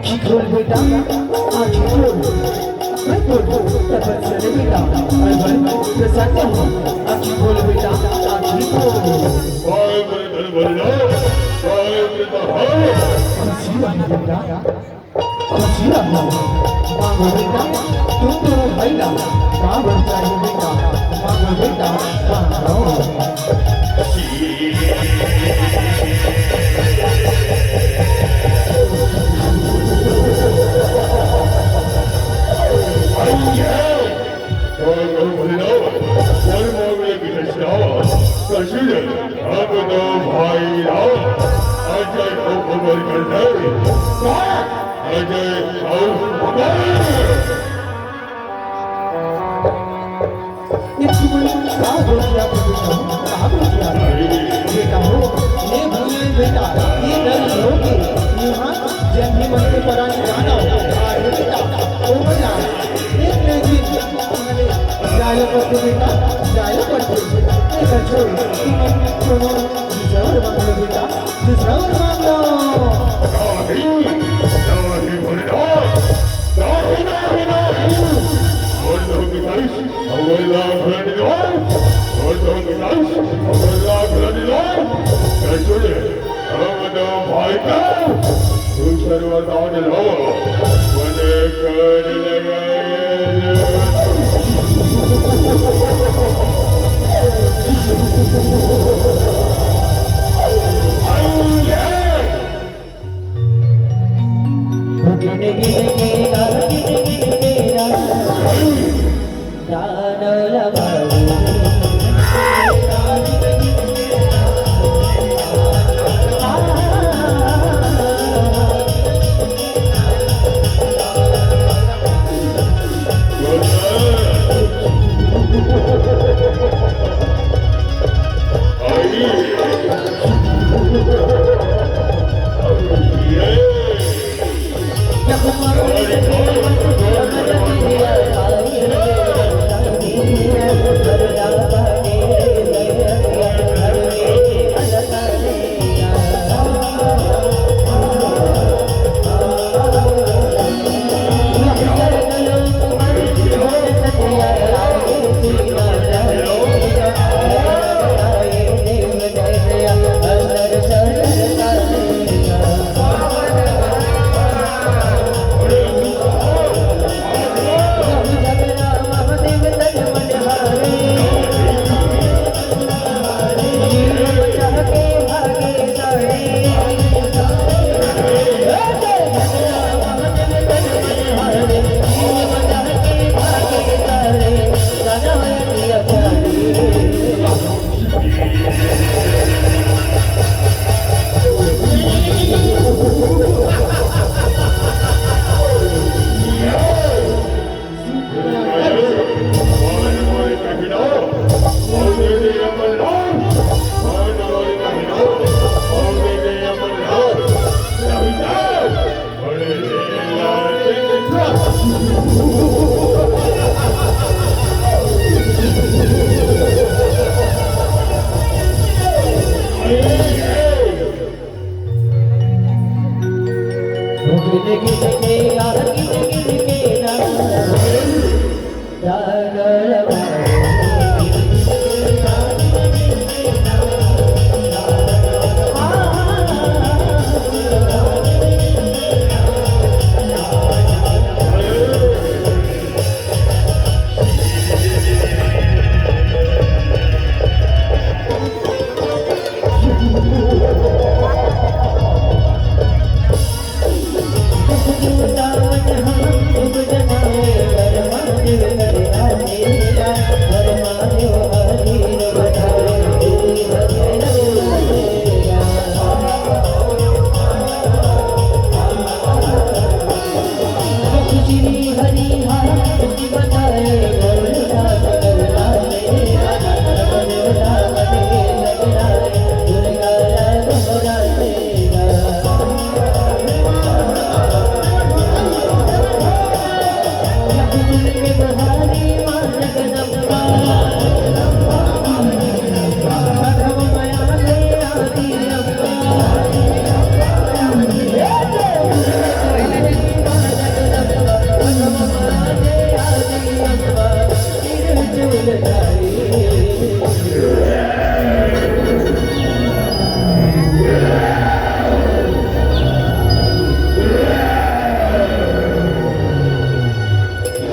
आँखी खोल बेटा आँखी खोल मैं बोलूं तब चले बेटा मैं बड़े प्रसन्न हूँ आँखी खोल बेटा आँखी खोल खुशी रहो बेटा खुशी रहो मांगो बेटा तुम तो भाई ना मांगो चाहिए बेटा मांगो बेटा मांगो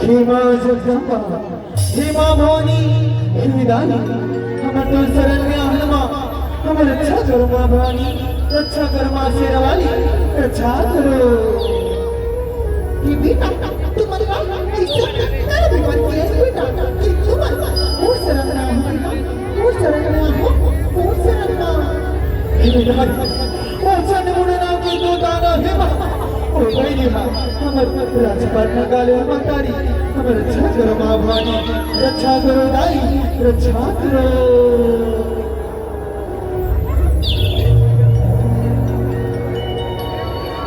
हेमा जगदम्बा हेमा भवानी हे दानी हमर तो शरण्या हनुमा हमर रक्षा करो माँ भवानी रक्षा करो माँ शेरवाली रक्षा करो कि बेटा तुम्हारी बात ऐसे कर भी मत किया बेटा कि तुम्हारा वो शरण्या वो शरण्या हे बेटा अच्छा नमूना नाम की दो दाना हेमा ओ भाई हेमा हमर राजपाट नगाले मतारी हमर रक्षा करो माँ भवानी रक्षा करो दाई रक्षा करो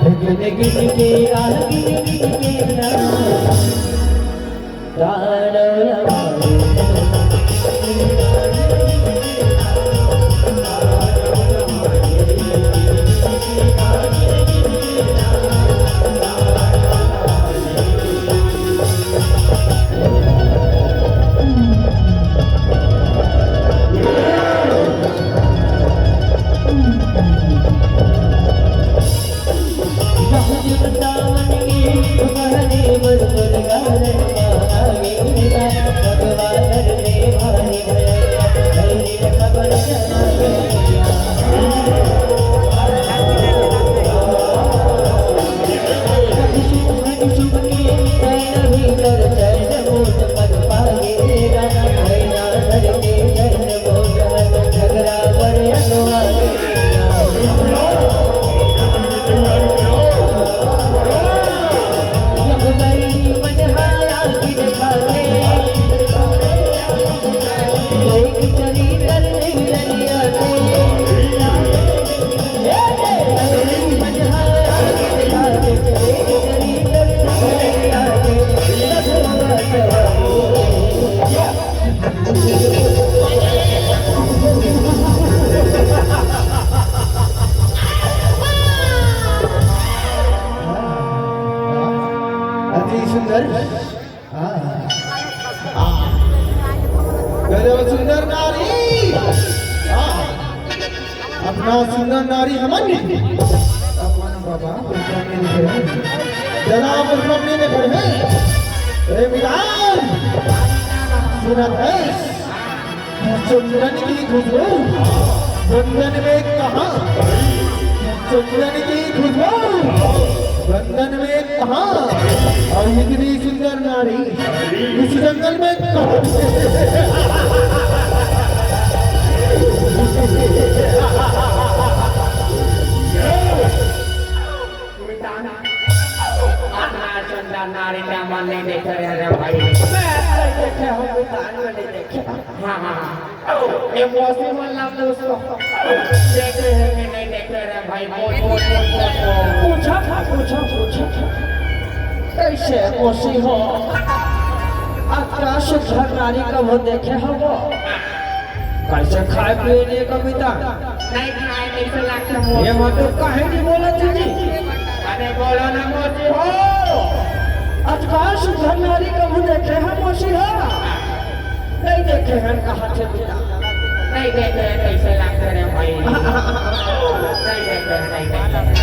गिन गिन के आगे गिन के नाम सुंदर सुंदर नारी अपना सुंदर नारी हमारी बाबा जनाब में खड़े हैं मिलान सुनत है चंदन की खुशबू बंधन में कहा चंदन की खुशबू बंधन में कहा और इतनी सुंदर नारी इस जंगल में सुंदर नारी का मन नहीं देखे रे भाई मैं देखे हो दुकान में नहीं देखे हाँ ये मौसम वाला दोस्तों देख रहे हैं कि नहीं देख रहे भाई पूछा कैसे मौसी हो आकाश घर नारी का वो देखे हो वो कैसे खाए पिए का बिता नहीं खाए कैसे लगता है ये मत काहे नहीं बोला जी अरे बोलो ना मौसी हो आकाश घर नारी का वो देखे हैं मौसी हो नहीं देखे हैं कहाँ से बिता नहीं देखे हैं कैसे लगता है भाई नहीं देखे हैं नहीं देखे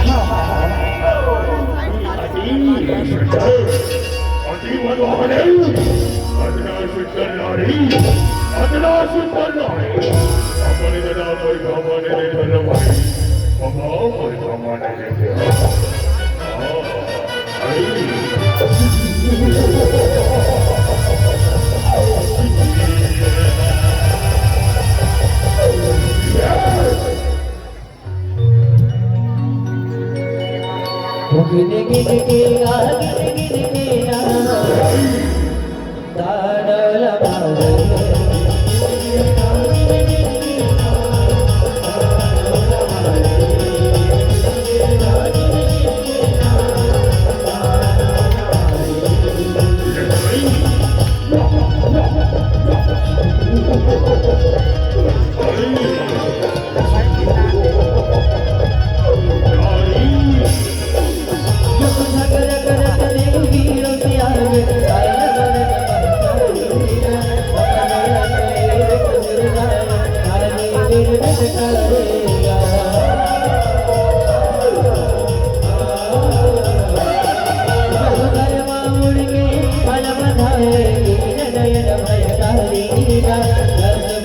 गिन गिन के गिन गिन के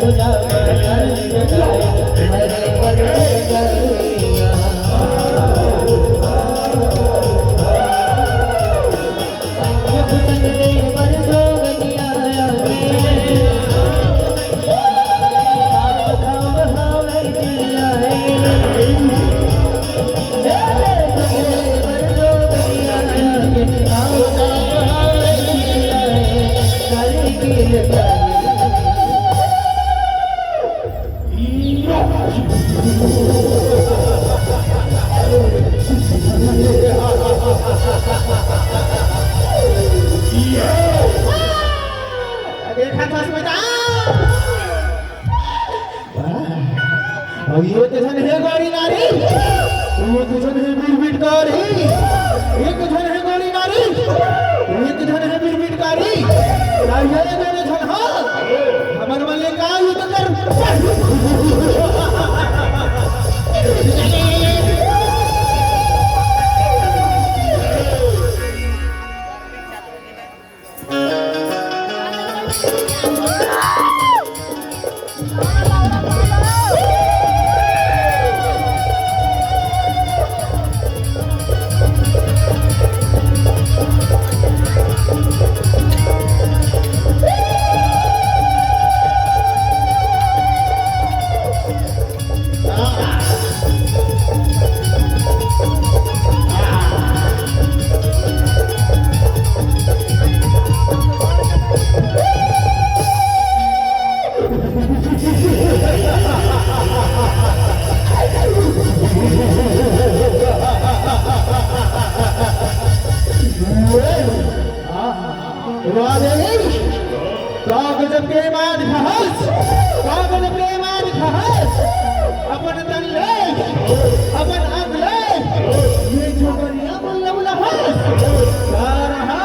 खुदा मगर लगाए हरे बदले गलियां देखा था बेटा अब ये जन है गोरी नारी ये जन है बीट कारी एक जन है गोरी नारी एक जन है बीट कारी ये जन जन हा हमर वाले का युद्ध कर गजब के बाद खहस गजब के बाद खहस अपन तन ले अपन आग ले ये जो करिया बोला बोला हस रहा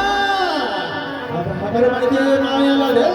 अब खबर बन के माया लगे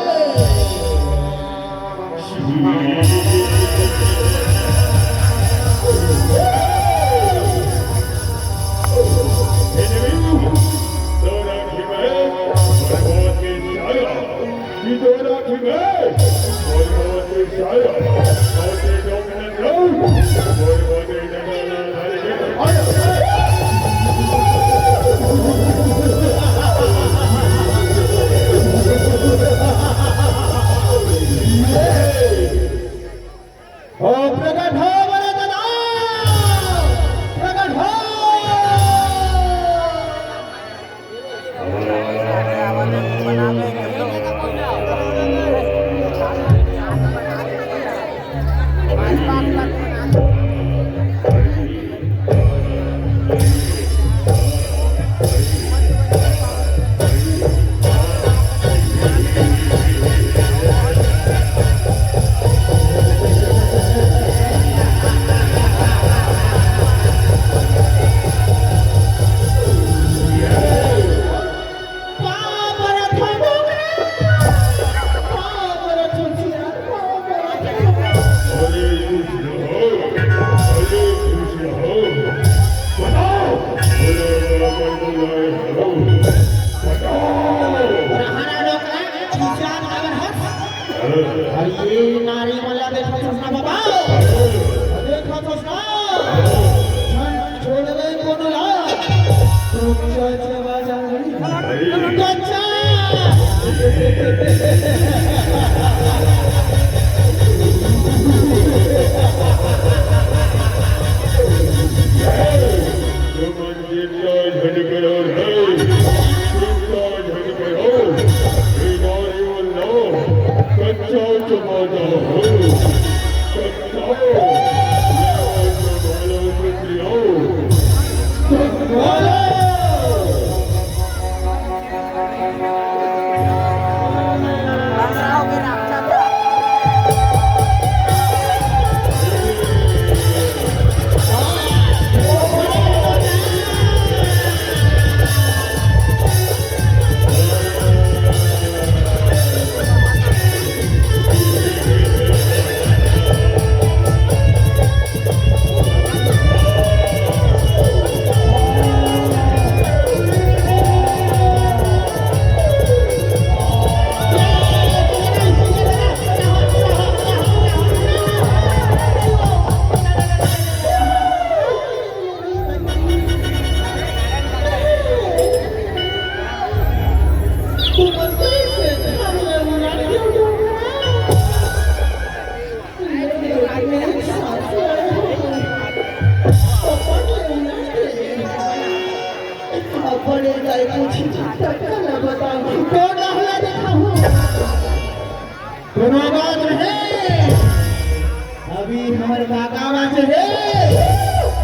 हमार काका बाचे है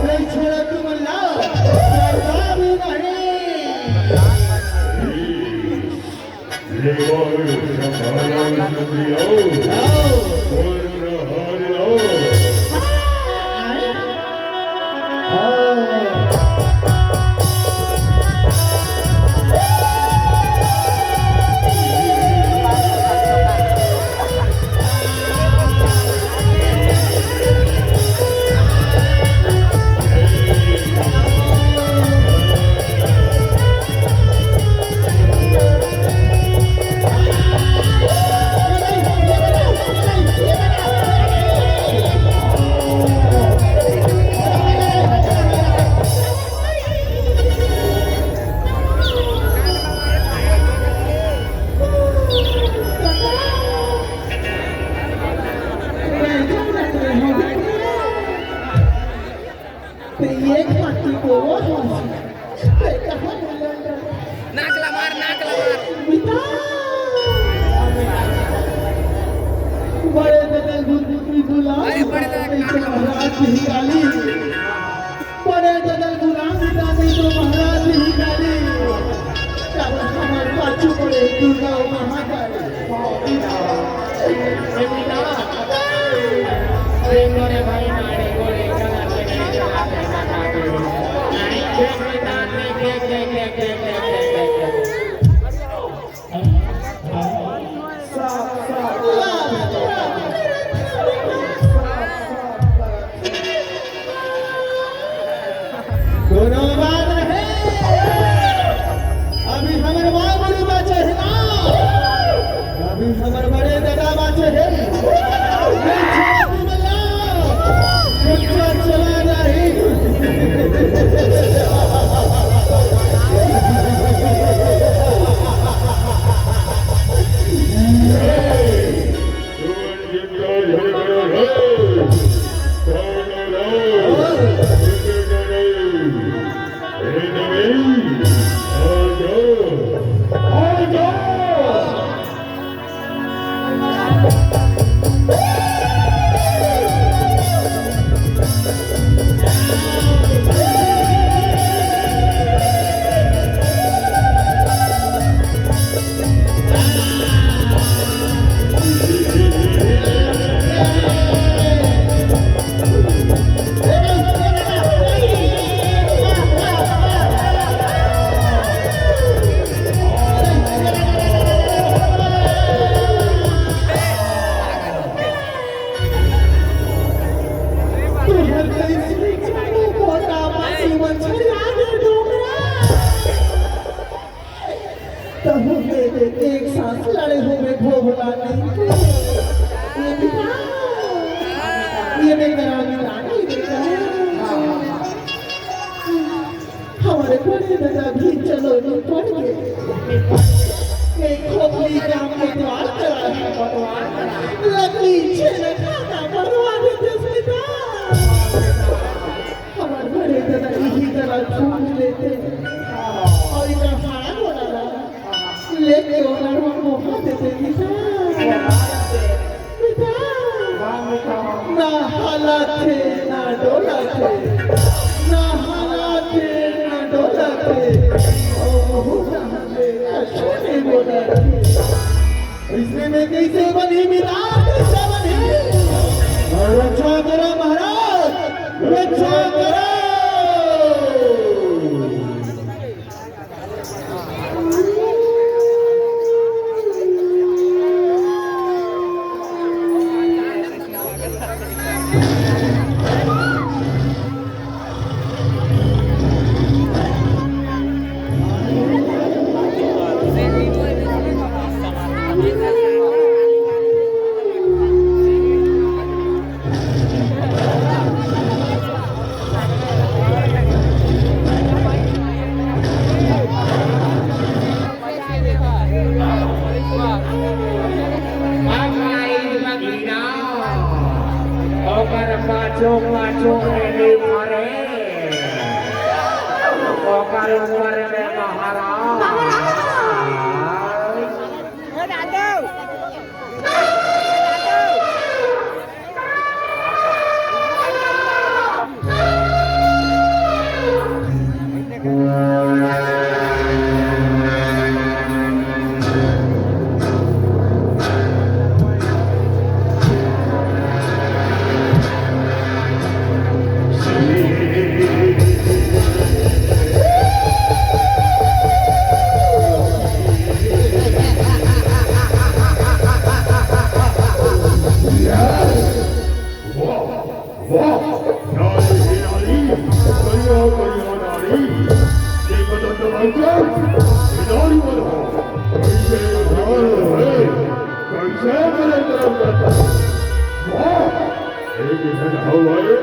नहीं छोड़ा तू मल्ला करता भी नहीं ये बार संभालो नदियो वरना हार लो एक पार्टी को वो नाकला मार बड़े ददल गुलाम अरे बड़े ददल महाराज ही काली बड़े ददल गुलाम नहीं तो महाराज ही काली हमारे पाछू पड़े दुर्गा महाकाली दोनों बात रहे अभी हमारे माँ बड़ी बात है ना अभी हमारे बड़े दादा बात है चला नहीं एक सांस लड़े हुए भोगला नहीं ये मेरा नहीं देखा हमारे बड़े दादा भी चलो नहीं पड़ गए एक खोपड़ी काम के द्वार करा लकड़ी छेड़ खाना बनवा देते सीधा हमारे बड़े दादा यही तरह छूट लेते और इतना खाना बोला लेके ओनर को देते ना हालात थे ना डोला थे ना हालात थे ना डोला थे छोटे बोला इसमें मैं कैसे बनी मिला कैसे बनी रक्षा करो महाराज रक्षा करो Macung ini mare, pokal mare me maharaj. हवाए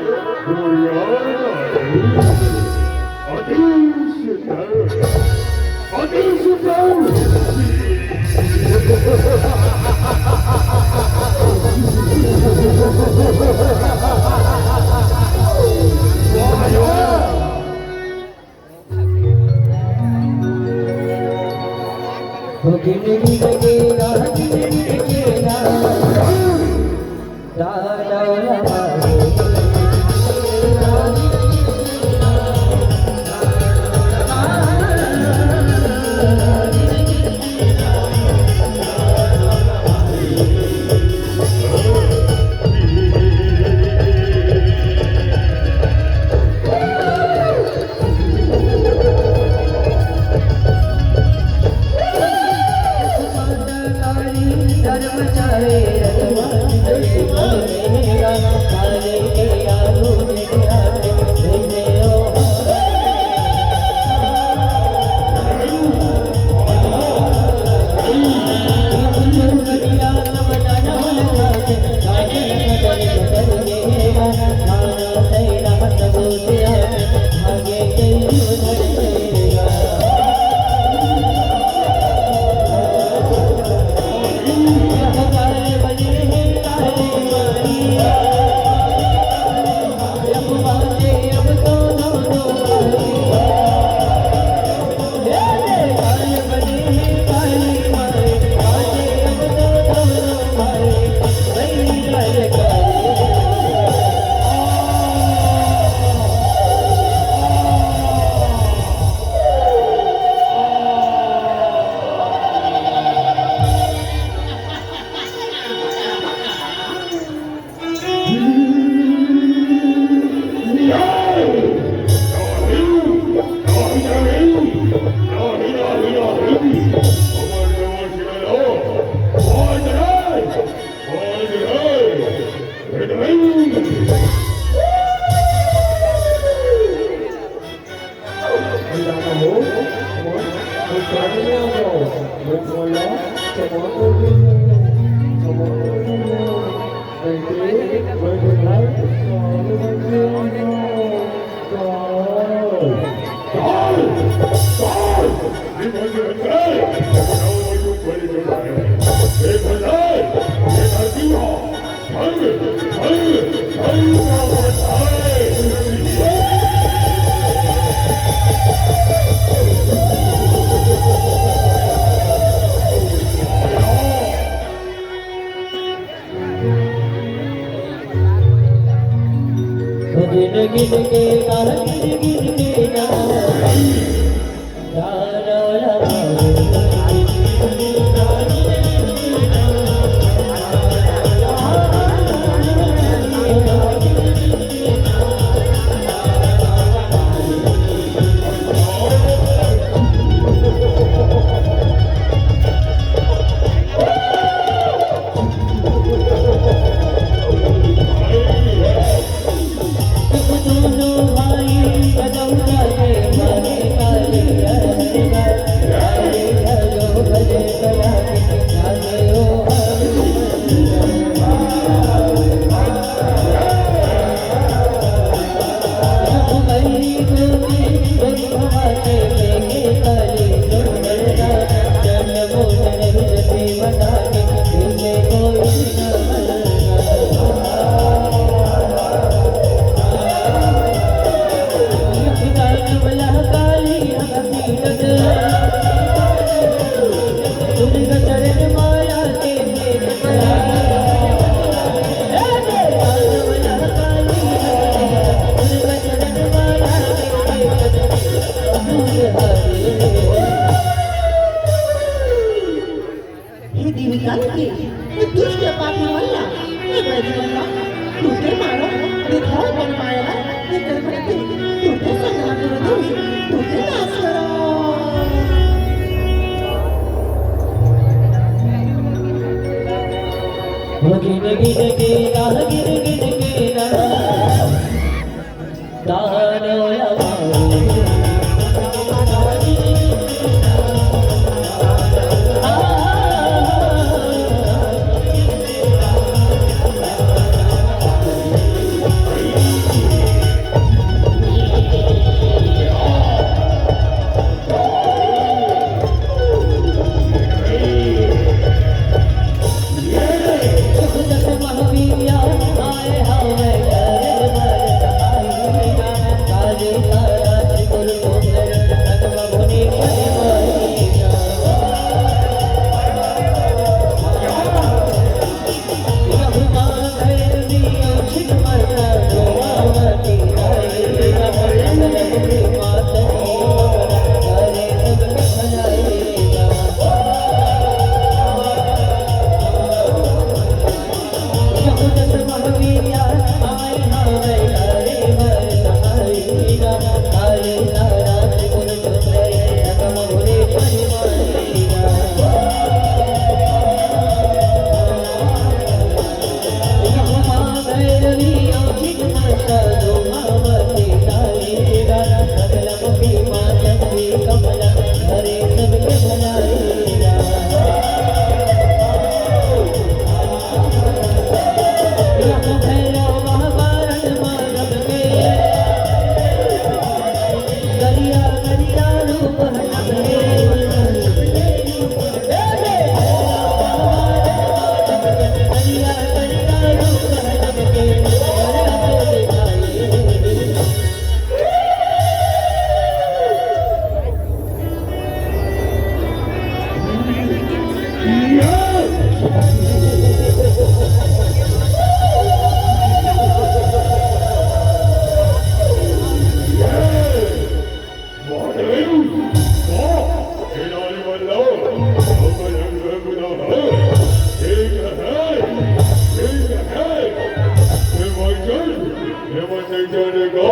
जाने का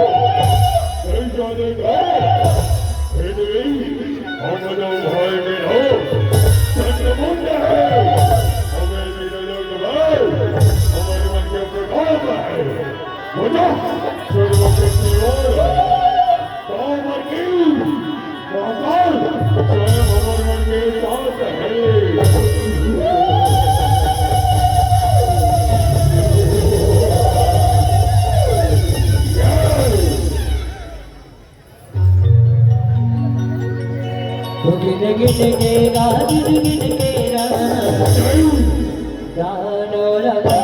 हम लोग भाई में हो चंद्रमुंड है हमें मेरे लोग भाई हमारे मन के प्रताप है मुझे सर्वशक्ति और कामर की महाकाल स्वयं हमारे मन के साथ है गिन गिन के गा गिन गिन के गानो लगा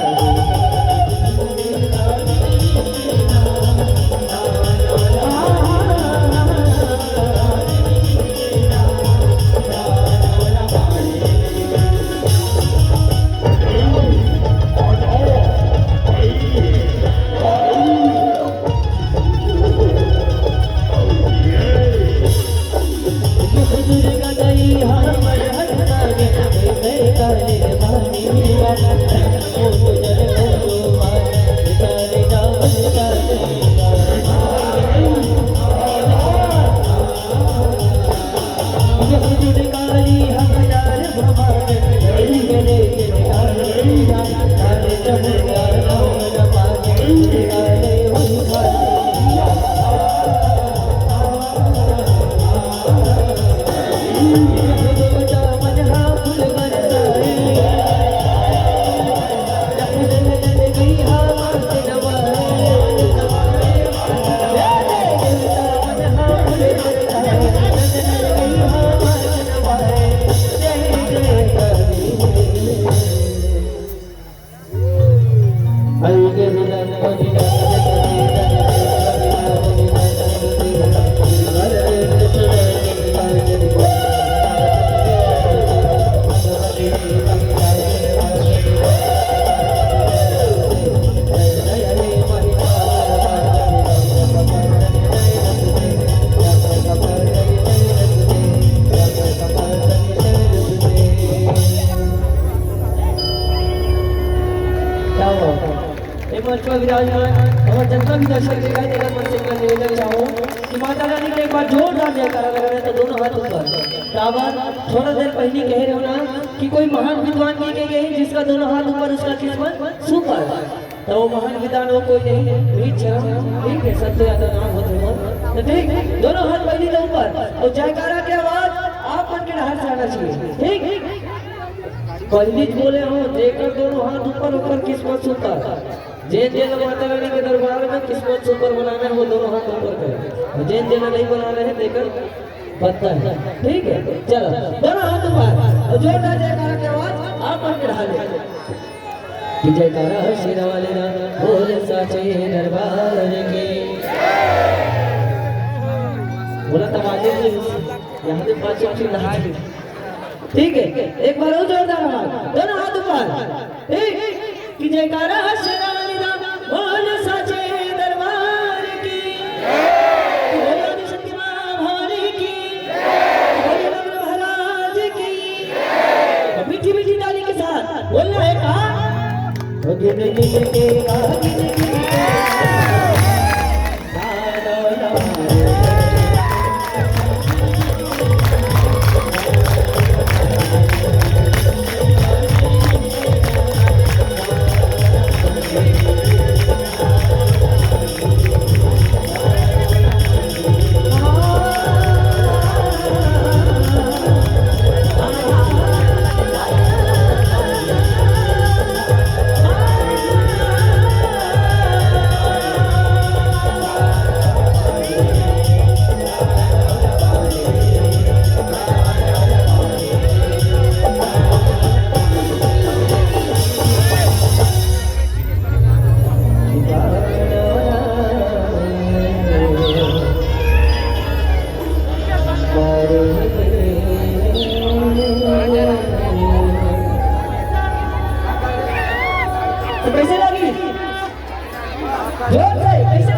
थोड़ा देर पहले कह रहे हो ना कि कोई महान विद्वान की गई है जिसका दोनों हाथ ऊपर उसका किस्मत सुपर तो वो महान विद्वान वो कोई नहीं ठीक है सबसे ज्यादा नाम होते हो तो ठीक दोनों हाथ पहले तो ऊपर और जयकारा की आवाज आप मन के हाथ से आना चाहिए ठीक पहले बोले हो देकर दोनों हाथ ऊपर किस्मत सुपर जैन माता रानी के दरबार में किस्मत सुपर बनाना है वो दोनों हाथ ऊपर करें जैन नहीं बनाना है देकर पता है ठीक है चलो दोनों हाथ ऊपर और जोरदार जयकारा की आवाज आप मन के ढाले कि जयकारा शेरा वाले ना बोल सचे दरबार के बोला तमाजे यहाँ से 5 मिनट नहा ठीक है एक बार और जोरदार आवाज दोनों हाथ ऊपर ठीक कि जयकारा शेरा वाले ना बोल सचे दरबार की मीठी मीठी ताली के साथ बोलना है कहा गिन गिन के गा गिन गिन के कैसे लगी? जोर से कैसे